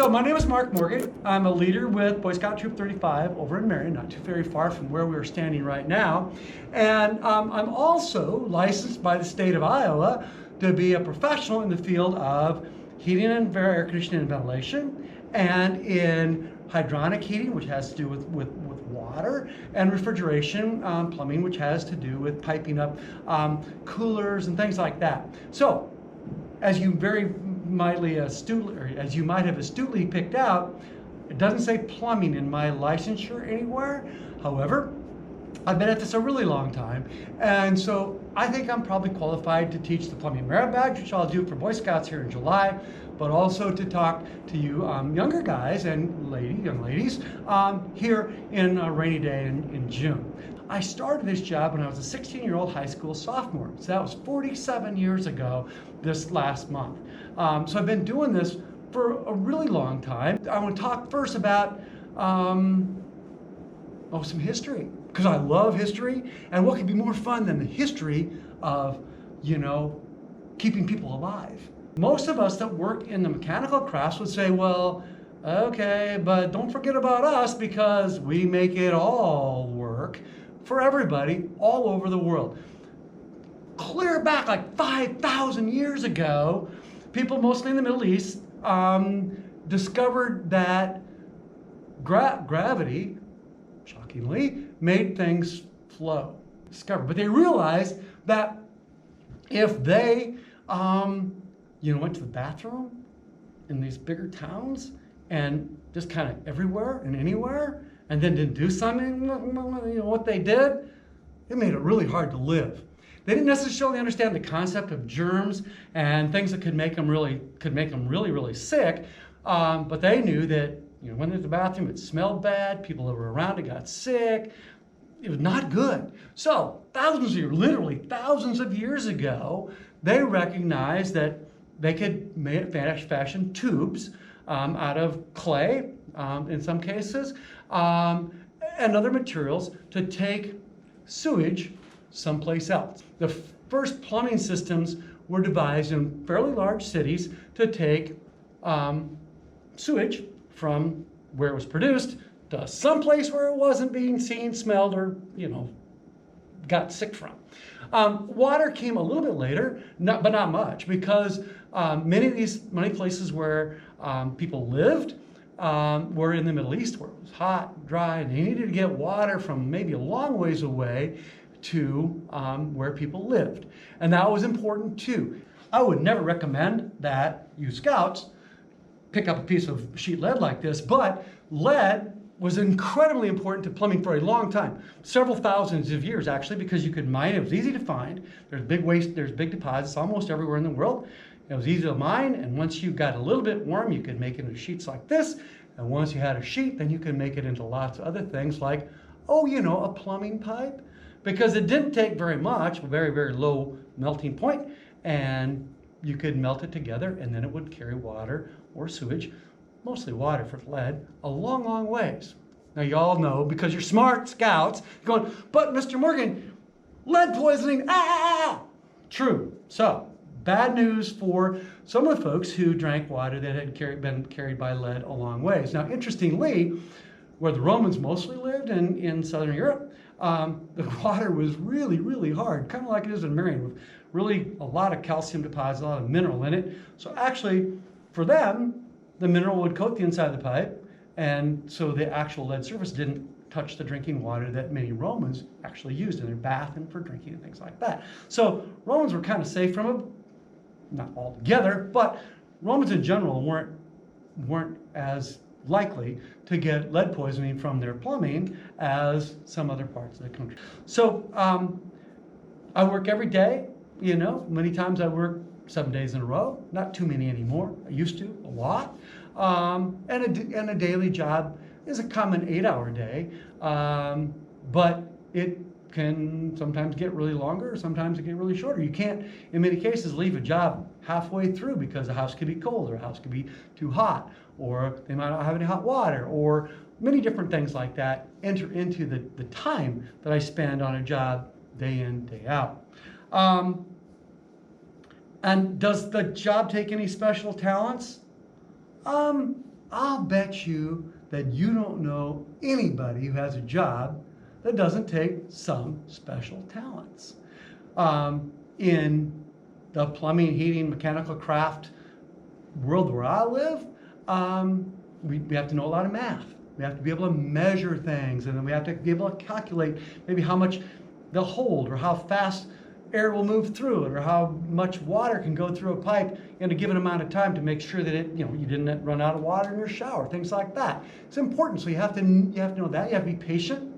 So my name is Mark Morgan. I'm a leader with Boy Scout Troop 35 over in Marion, not too very far from where we're standing right now. And I'm also licensed by the state of Iowa to be a professional in the field of heating and air conditioning and ventilation, and in hydronic heating, which has to do with water, and refrigeration, plumbing, which has to do with piping up coolers and things like that. So, as you might have astutely picked out, it doesn't say plumbing in my licensure anywhere. However, I've been at this a really long time, and so I think I'm probably qualified to teach the plumbing merit badge, which I'll do for Boy Scouts here in July, but also to talk to you younger guys and young ladies here in a rainy day in June. I started this job when I was a 16-year-old high school sophomore, so that was 47 years ago this last month. So I've been doing this for a really long time. I want to talk first about some history, because I love history, and what could be more fun than the history of, keeping people alive. Most of us that work in the mechanical crafts would say, well, okay, but don't forget about us, because we make it all work for everybody all over the world. Clear back like 5,000 years ago, people mostly in the Middle East discovered that gravity, shockingly, made things flow. But they realized that if they went to the bathroom in these bigger towns and just kind of everywhere and anywhere, and then didn't do something, what they did, it made it really hard to live. They didn't necessarily understand the concept of germs and things that could make them really, really sick, but they knew that when they're in the bathroom, it smelled bad, people that were around it got sick. It was not good. So literally thousands of years ago, they recognized that they could fashion tubes out of clay, in some cases, and other materials to take sewage someplace else. The first plumbing systems were devised in fairly large cities to take sewage from where it was produced to someplace where it wasn't being seen, smelled, or got sick from. Water came a little bit later, but not much, because many places where people lived were in the Middle East, where it was hot, dry, and they needed to get water from maybe a long ways away to where people lived. And that was important too. I would never recommend that you scouts pick up a piece of sheet lead like this, but lead was incredibly important to plumbing for a long time, several thousands of years actually, because you could mine it. It was easy to find. There's big deposits almost everywhere in the world. It was easy to mine, and once you got a little bit warm, you could make it into sheets like this. And once you had a sheet, then you could make it into lots of other things like, a plumbing pipe, because it didn't take very much, a very, very low melting point, and you could melt it together, and then it would carry water or sewage, mostly water for lead, a long, long ways. Now you all know, because you're smart scouts, going, but Mr. Morgan, lead poisoning, True. So, bad news for some of the folks who drank water that had been carried by lead a long ways. Now, interestingly, where the Romans mostly lived in Southern Europe, the water was really, really hard, kind of like it is in Marion, with really a lot of calcium deposits, a lot of mineral in it. So actually, for them, the mineral would coat the inside of the pipe, and so the actual lead surface didn't touch the drinking water that many Romans actually used in their bath and for drinking and things like that. So Romans were kind of safe from it, not altogether, but Romans in general weren't as likely to get lead poisoning from their plumbing as some other parts of the country. So I work every day, many times I work 7 days in a row, not too many anymore. I used to, a lot. And a daily job is a common 8-hour day, but it can sometimes get really longer, sometimes it get really shorter. You can't, in many cases, leave a job halfway through because the house could be cold, or the house could be too hot, or they might not have any hot water, or many different things like that enter into the time that I spend on a job day in, day out. And does the job take any special talents? I'll bet you that you don't know anybody who has a job that doesn't take some special talents. In the plumbing, heating, mechanical craft world where I live, we have to know a lot of math. We have to be able to measure things, and then we have to be able to calculate maybe how much they'll hold, or how fast air will move through it, or how much water can go through a pipe in a given amount of time to make sure that you didn't run out of water in your shower, things like that. It's important, so you have to know that. You have to be patient,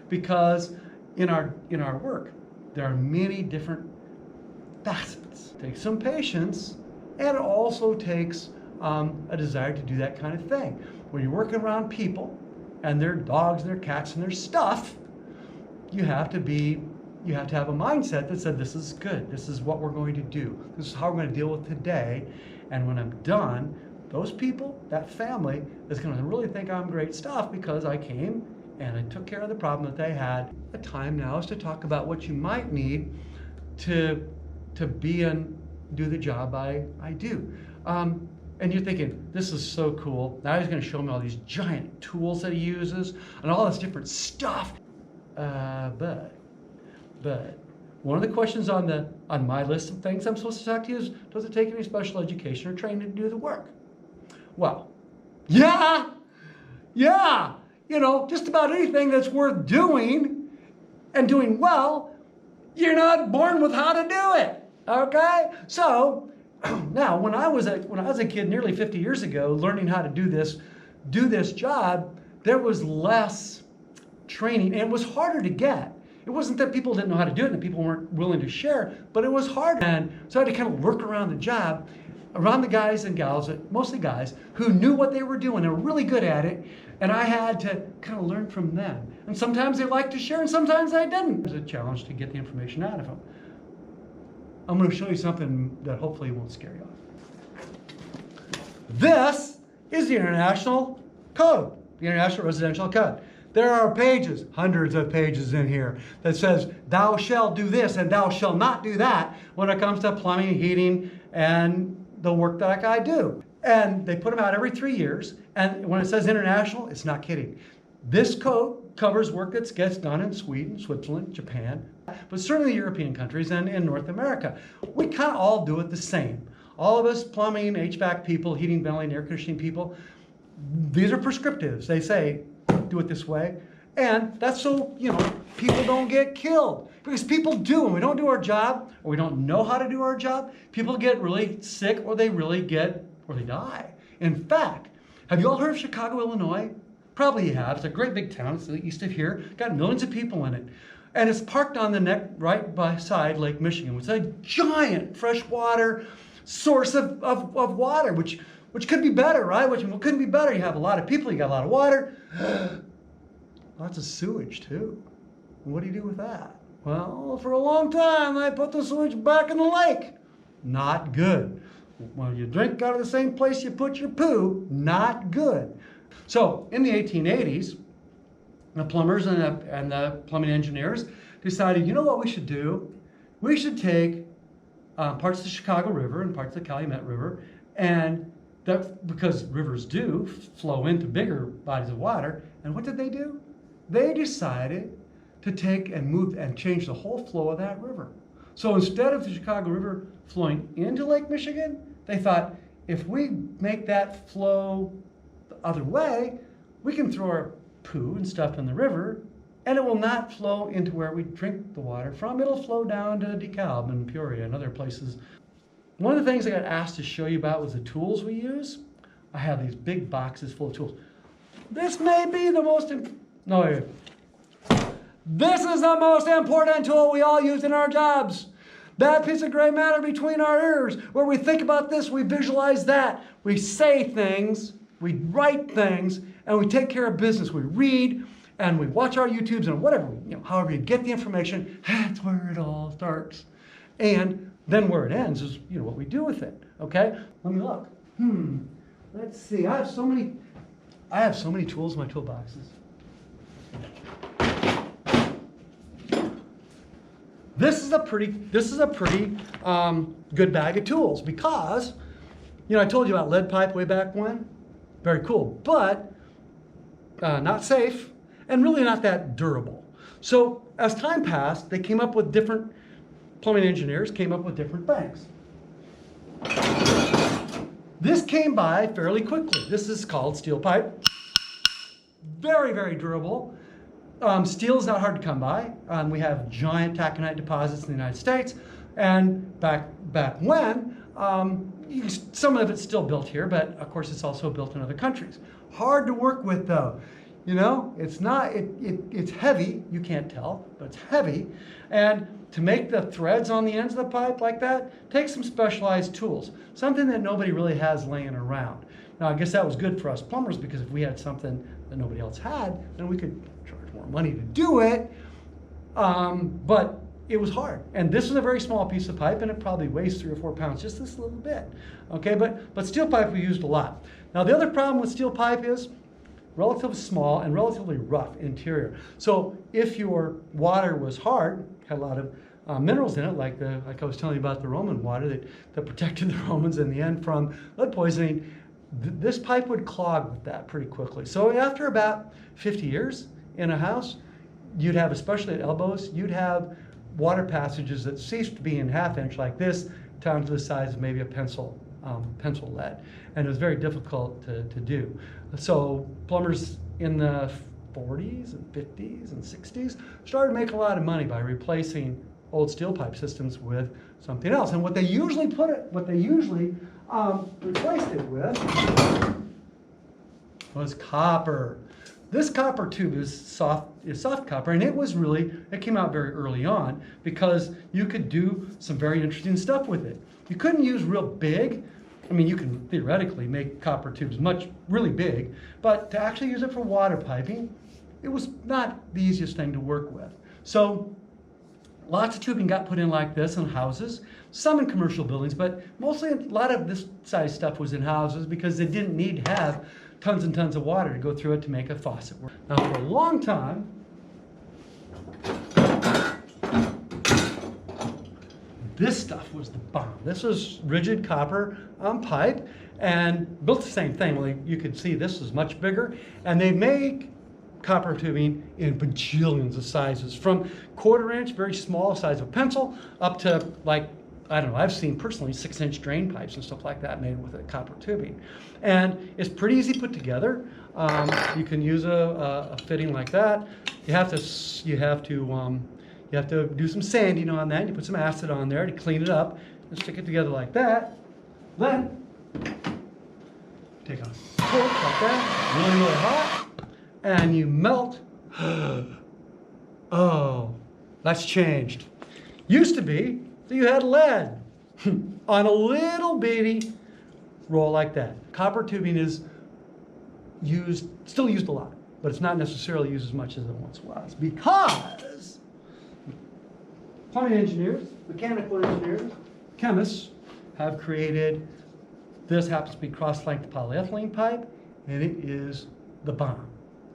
because in our work there are many different facets. It takes some patience, and it also takes a desire to do that kind of thing. When you're working around people and their dogs and their cats and their stuff, you have to have a mindset that said, this is good, this is what we're going to do, this is how we're going to deal with today, and when I'm done, those people, that family, is going to really think I'm great stuff because I came and I took care of the problem that they had. The time now is to talk about what you might need to be and do the job I do. And you're thinking, this is so cool. Now he's going to show me all these giant tools that he uses and all this different stuff. But one of the questions on my list of things I'm supposed to talk to you is, does it take any special education or training to do the work? Well, yeah. Just about anything that's worth doing and doing well, you're not born with how to do it. Okay? So now, when I was a kid nearly 50 years ago, learning how to do this job, there was less training, and it was harder to get. It wasn't that people didn't know how to do it and that people weren't willing to share, but it was hard. And so I had to kind of work around the job, around the guys and gals, mostly guys, who knew what they were doing. They were really good at it, and I had to kind of learn from them. And sometimes they liked to share, and sometimes they didn't. It was a challenge to get the information out of them. I'm going to show you something that hopefully won't scare you off. This is the International Code, the International Residential Code. There are pages, hundreds of pages in here, that says thou shalt do this and thou shalt not do that when it comes to plumbing, heating, and the work that I do. And they put them out every 3 years, and when it says international, it's not kidding. This code covers work that gets done in Sweden, Switzerland, Japan, but certainly European countries and in North America. We kind of all do it the same. All of us plumbing, HVAC people, heating, ventilating, air conditioning people, these are prescriptives. They say, do it this way. And that's so, people don't get killed. Because people do. When we don't do our job, or we don't know how to do our job, people get really sick, or they die. In fact, have you all heard of Chicago, Illinois? Probably you have. It's a great big town. It's east of here. Got millions of people in it. And it's parked on the neck right beside Lake Michigan, which is a giant freshwater source of water, which could be better, right? Which couldn't be better. You have a lot of people, you got a lot of water. Lots of sewage, too. And what do you do with that? Well, for a long time, they put the sewage back in the lake. Not good. When you drink out of the same place you put your poo, not good. So, in the 1880s, the plumbers and the plumbing engineers decided, you know what we should do? We should take parts of the Chicago River and parts of the Calumet River, and because rivers do flow into bigger bodies of water, and what did they do? They decided to take and move and change the whole flow of that river. So instead of the Chicago River flowing into Lake Michigan, they thought, if we make that flow the other way, we can throw our poo and stuff in the river, and it will not flow into where we drink the water from. It'll flow down to DeKalb and Peoria and other places. One of the things I got asked to show you about was the tools we use. I have these big boxes full of tools. This may be the most This is the most important tool we all use in our jobs. That piece of gray matter between our ears, where we think about this, we visualize that. We say things, we write things, and we take care of business. We read, and we watch our YouTubes, and whatever, however you get the information, that's where it all starts. And then where it ends is, what we do with it, okay? Let me look. Let's see, I have so many tools in my toolboxes. This is a pretty good bag of tools because, I told you about lead pipe way back when. very cool, but not safe and really not that durable. So as time passed, they came up with different, plumbing engineers came up with different things. This came by fairly quickly. This is called steel pipe. Very, very durable. Steel is not hard to come by. We have giant taconite deposits in the United States, and back when, some of it's still built here, but of course it's also built in other countries. Hard to work with though. You know, it's not, it's heavy, you can't tell, but it's heavy. And to make the threads on the ends of the pipe like that, takes some specialized tools, something that nobody really has laying around. Now, I guess that was good for us plumbers, because if we had something that nobody else had, then we could charge more money to do it. But it was hard. And this is a very small piece of pipe, and it probably weighs 3 or 4 pounds, just this little bit. Okay, but steel pipe we used a lot. Now, the other problem with steel pipe is relatively small and relatively rough interior. So if your water was hard, had a lot of minerals in it, like I was telling you about the Roman water that protected the Romans in the end from lead poisoning, this pipe would clog with that pretty quickly. So after about 50 years in a house, you'd have, especially at elbows, you'd have water passages that ceased being 1/2 inch like this down to the size of maybe a pencil lead. And it was very difficult to do. So plumbers in the 40s and 50s and 60s started to make a lot of money by replacing old steel pipe systems with something else. And what they usually replaced it with was copper. This copper tube is soft copper, and it came out very early on because you could do some very interesting stuff with it. You couldn't use real big, I mean, you can theoretically make copper tubes really big, but to actually use it for water piping, it was not the easiest thing to work with. So lots of tubing got put in like this in houses, some in commercial buildings, but mostly a lot of this size stuff was in houses because they didn't need to have tons and tons of water to go through it to make a faucet work. Now, for a long time, this stuff was the bomb. This was rigid copper pipe, and built the same thing. Well, you could see this is much bigger, and they make copper tubing in bajillions of sizes, from 1/4 inch, very small size of a pencil, up to, like, I don't know, I've seen personally 6-inch drain pipes and stuff like that made with a copper tubing. And it's pretty easy put together. You can use a fitting like that. You have to do some sanding on that. You put some acid on there to clean it up and stick it together like that. Then take a torch like that, really, really hot, and you melt. Oh, that's changed. Used to be that you had lead on a little bitty roll like that. Copper tubing is still used a lot, but it's not necessarily used as much as it once was, because plumbing engineers, mechanical engineers, chemists have created, this happens to be cross-linked polyethylene pipe, and it is the bomb.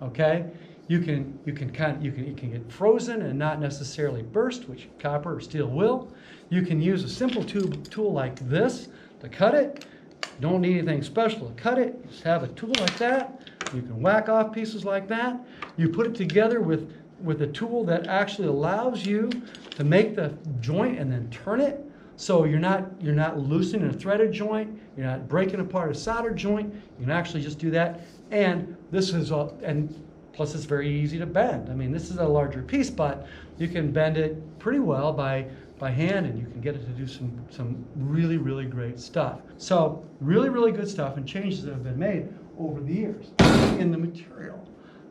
Okay, you can get frozen and not necessarily burst, which copper or steel will. You can use a simple tool like this to cut it. You don't need anything special to cut it. You just have a tool like that. You can whack off pieces like that. You put it together with a tool that actually allows you to make the joint and then turn it. So you're not loosening a threaded joint. You're not breaking apart a soldered joint. You can actually just do that. And plus it's very easy to bend. I mean, this is a larger piece, but you can bend it pretty well by hand, and you can get it to do some really, really great stuff. So really, really good stuff, and changes that have been made over the years in the material.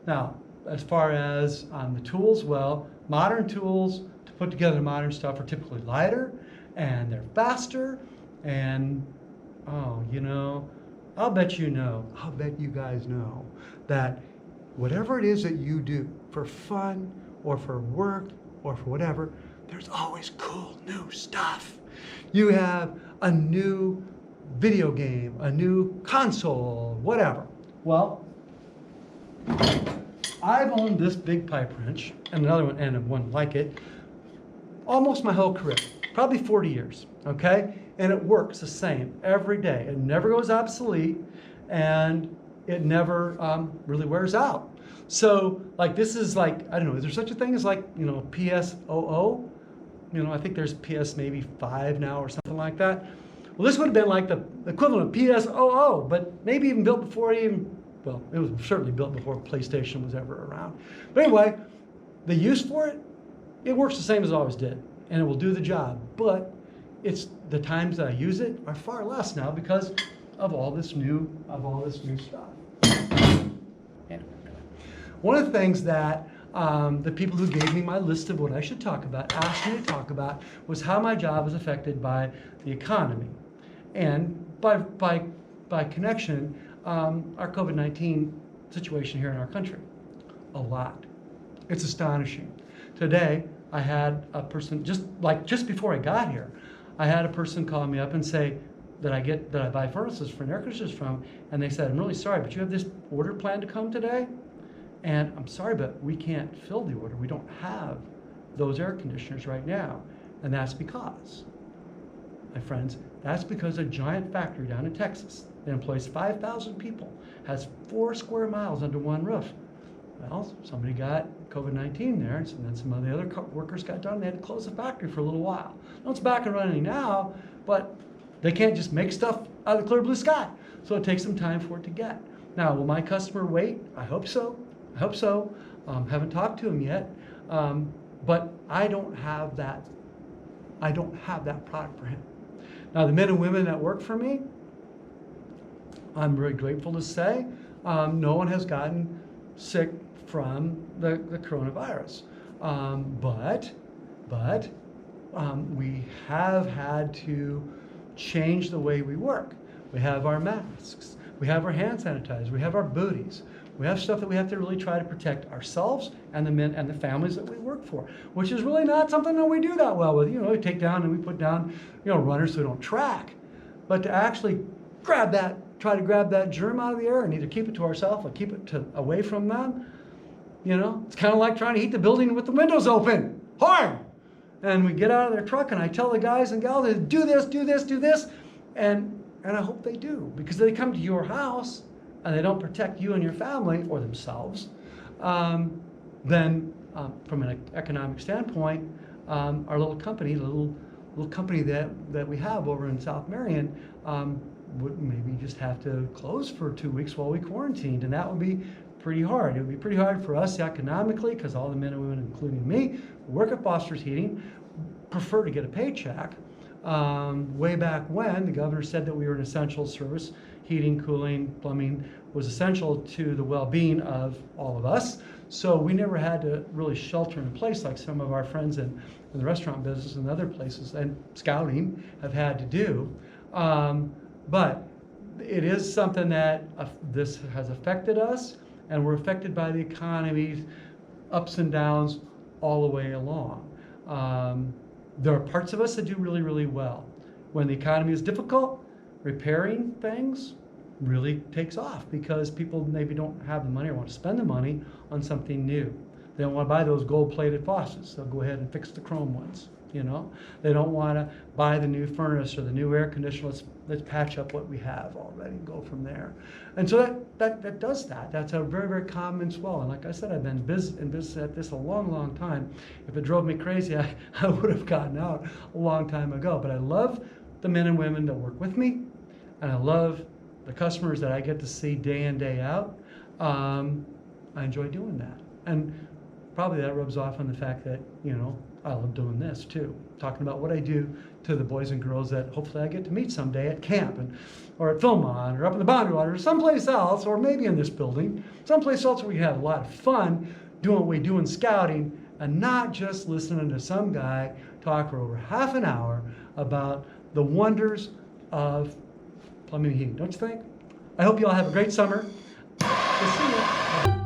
Now, as far as the tools, well, modern tools to put together modern stuff are typically lighter, and they're faster, and I'll bet you guys know that whatever it is that you do for fun or for work or for whatever, there's always cool new stuff. You have a new video game, a new console, whatever. Well, I've owned this big pipe wrench and another one and one like it almost my whole career, probably 40 years, okay? And it works the same every day. It never goes obsolete, and it never really wears out. So like this is like, I don't know, is there such a thing as like, PSOO? I think there's PS maybe 5 now or something like that. Well, this would have been like the equivalent of PSOO, but maybe even built before it was certainly built before PlayStation was ever around. But anyway, the use for it, it works the same as it always did, and it will do the job. But it's the times that I use it are far less now because of all this new stuff. One of the things that the people who gave me my list of what I should talk about asked me to talk about was how my job is affected by the economy, and by connection, our COVID-19 situation here in our country. A lot. It's astonishing. Today, I had a person just before I got here, I had a person call me up and say that I buy furnaces for air conditioners from, and they said, "I'm really sorry, but you have this order planned to come today, and I'm sorry, but we can't fill the order. We don't have those air conditioners right now." And that's because, my friends, that's because a giant factory down in Texas that employs 5,000 people has 4 square miles under one roof. Well, somebody got COVID-19 there, and then some of the other workers got done. They had to close the factory for a little while. Now it's back and running now, but they can't just make stuff out of the clear blue sky. So it takes some time for it to get. Now, will my customer wait? I hope so. Haven't talked to him yet, but I don't have that product for him. Now, the men and women that work for me, I'm very grateful to say, no one has gotten sick from the coronavirus. But we have had to change the way we work. We have our masks, we have our hand sanitizer, we have our booties. We have stuff that we have to really try to protect ourselves and the men and the families that we work for, which is really not something that we do that well with. We take down and we put down, runners so we don't track. But to actually try to grab that germ out of the air and either keep it to ourselves or keep it away from them, it's kind of like trying to heat the building with the windows open. Hard! And we get out of their truck and I tell the guys and gals, do this, and I hope they do, because they come to your house and they don't protect you and your family or themselves, then from an economic standpoint, our little company, that we have over in South Marion, would maybe just have to close for 2 weeks while we quarantined, and that would be pretty hard. It would be pretty hard for us economically because all the men and women, including me, who work at Foster's Heating, prefer to get a paycheck. Way back when, the governor said that we were an essential service. Heating, cooling, plumbing was essential to the well-being of all of us. So we never had to really shelter in place like some of our friends in the restaurant business and other places and scouting have had to do. But it is something that this has affected us, and we're affected by the economy's ups and downs all the way along. There are parts of us that do really, really well. When the economy is difficult, repairing things really takes off because people maybe don't have the money or want to spend the money on something new. They don't want to buy those gold-plated faucets. They'll go ahead and fix the chrome ones. They don't want to buy the new furnace or the new air conditioner. Let's patch up what we have already and go from there. And so that does that. That's a very, very common swell. And like I said, I've been in business at this a long, long time. If it drove me crazy, I would have gotten out a long time ago. But I love the men and women that work with me, and I love the customers that I get to see day in, day out. I enjoy doing that. And probably that rubs off on the fact that, I love doing this too, talking about what I do to the boys and girls that hopefully I get to meet someday at camp or at Philmont or up in the Boundary Water or someplace else, or maybe in this building, someplace else where we have a lot of fun doing what we do in scouting and not just listening to some guy talk for over half an hour about the wonders of plumbing and heating. Don't you think? I hope you all have a great summer. We'll see you.